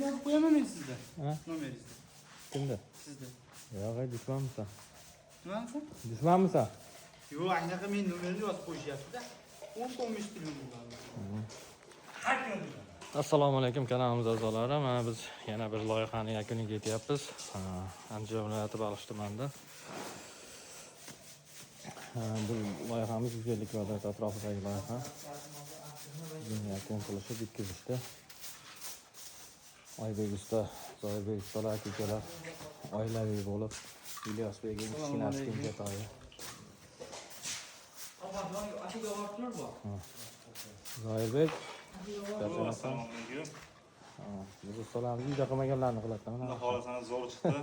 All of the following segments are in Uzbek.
yozib qo'yaman men sizda. Ha? Nomeringizni. Kimda? Sizda. Yo'q, dushmanmisan? Nimasan? Dushmanmisan? Yo'q, anaqa men nomerimni yozib qo'yishyapti-da. 10-15 pul bo'ladi. Har kuni. Assalomu alaykum kanalimiz a'zolari. Mana biz yana bir loyihani yakuniga yetyapmiz. Andijon viloyati Baliq tumanida. Bu loyihamiz 150 kvadrat atrofidagi loyiha. Yakun qilishi bitkazishda. Oybek usta, Zoirbek ustalar, akalar oilaviy bo'lib, Ilyos Begim kichkinasi kenjatoyi. Zoirbek Assalomu alaykum. Biz ustalarimiz uyda qilmaganlarni qiladi. Xudo xolasa zo'r chiqdi.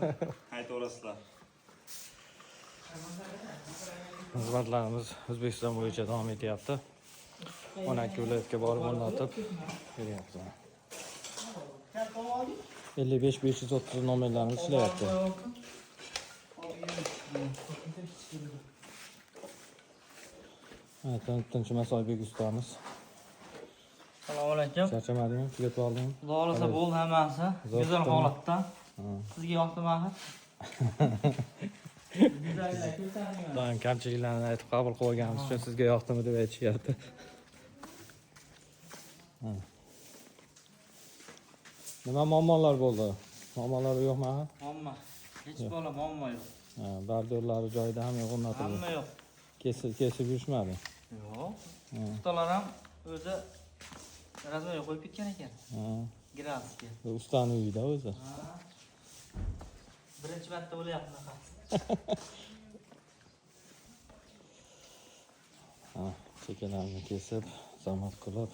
Aytaverasizlar. Xizmatlarimiz O'zbekiston bo'yicha davom etyapti. 12 viloyatga borib o'rnatib beryapmiz. 55 530 nomerlarimiz ishlayapti. Tinchimas Oybek ustamiz. Assalomu alaykum. Charchamadingmi? Tugatib oldingmi? Xudo xolasa bo'ldi hammasi. Go'zal holatda. Sizga yoqdimi axir? Doim kamchiliklarni aytib qabul qilib olganimiz uchun sizga yoqdimi deb aytishyapti. Nima muammolar bo'ldi? Muammolar yo'qmi? Muammo. Hech bola muammo yo'q. Bardorlari joyida ham yo'q, o'rnatildi. Hamma yo'q. Kesib yurishmadi. Yo'q. Ustalar ham o'zi razvoya qo'yib ketgan ekan. Gradusga. Ustani uyida o'zi. Birinchi marta bo'lyapti bunaqa. Chekalarini kesib, zamat qilib.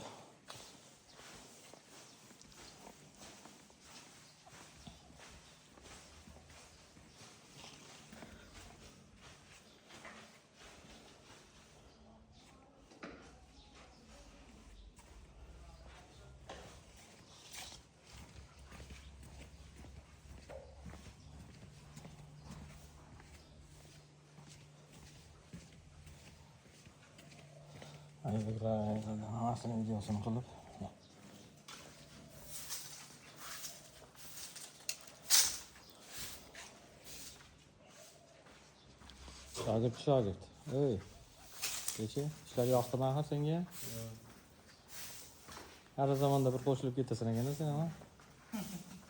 Hamasini videosini qilib. Shogird. Ey. Kechi, ishlar yoqdimi axir senga? Har zamonda bir qo'shilib ketasan ekan sen, ha?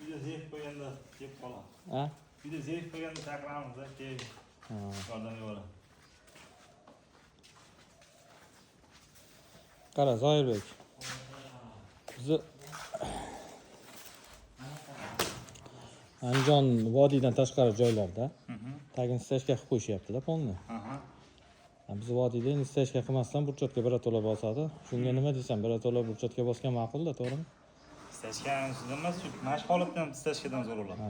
Uyda zeyf qo'yganda yeb qoladi. Ha? Uyda zeyf qo'yganda chaqiramiz-da, keyin. Yordam beraman. Qara, Zoirbek. Bizni Andijon vodiydan tashqari joylarda tagini stejka qilib qo'yishyapti-da, polni. Biz vodiyda endi stejka qilmasdan burchakka birato'la bosadi. Shunga nima desam, birato'la burchakka bosgan ma'qul-da, to'g'rimi? Stejkaning ustida emas, mashq holatda ham stejkadan zo'r bo'ladi.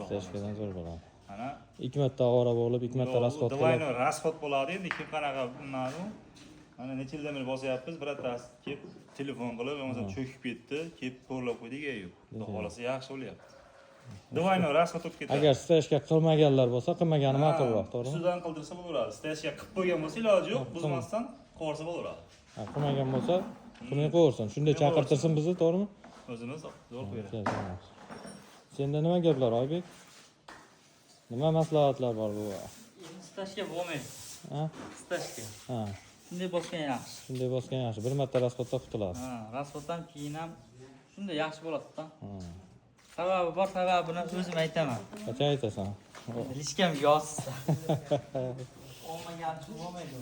Stejkadan zo'r bo'ladi. Mana 2 marta ovora bo'lib, 2 marta rasxod qilib. Davayni rasxod bo'ladi, endi kim qanaqa bundan mana necha yildan beri bosyapmiz, birontasi kelib telefon qilib, bo'lmasa cho'kib ketdi, kelib to'g'rilab qo'ydik, yo'q. Xudo xolasa yaxshi bo'lyapti. Davayni rasxod o'tib ketadi. Agar stejka qilmaganlar bo'lsa, qilmagani ma'qulroq, to'g'rimi? Ustidan qildirsa bo'laveradi. Stejka qilib qo'ygan bo'lsa, iloji yo'q, buzmasdan qo'ysa bo'laveradi. Qilmagan bo'lsa, qilmay qo'yarsan. Shunday chaqirtirsin bizni, to'g'rimi? O'zimiz zo'r qo'yamiz. Senda nima gaplar, Oybek? Nima maslahatlar bor bu? Stashga bo'lmaydi. Ha? Stashga. Ha. Shunday bosgan yaxshi. Shunday bosgan yaxshi. Bir marta rasxodda qutuladi. Rasxoddan keyin ham shunday yaxshi bo'ladi-da. Sababi bor, sababini o'zim aytaman. Qancha aytasan? Bilishgan yozsa. Olmagan bo'lmaydi.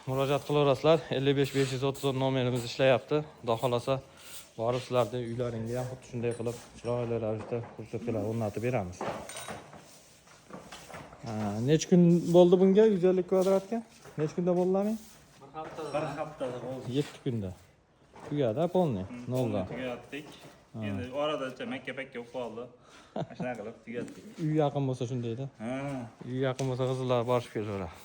Murojaat qilaverasizlar. 55 530 nomerimiz ishlayapti. Xudo xolasa borib sizlarni uylaringga ham xuddi shunday qilib chiroyli ravishda ko'rsatmalar o'rnatib beramiz. Necha kun bo'ldi bunga 150 kvadratga? Necha kunda bo'ldi? Bir haftada bo'ldi. 7 kunda. Tugadi, polni. Noldan. Tugatdik. Endi orada makka-pakka bo'lib qoldi. Shunaqa qilib tugatdik. Uy yaqin bo'lsa shundayda. Uy yaqin bo'lsa qizlar borib kelaveradi.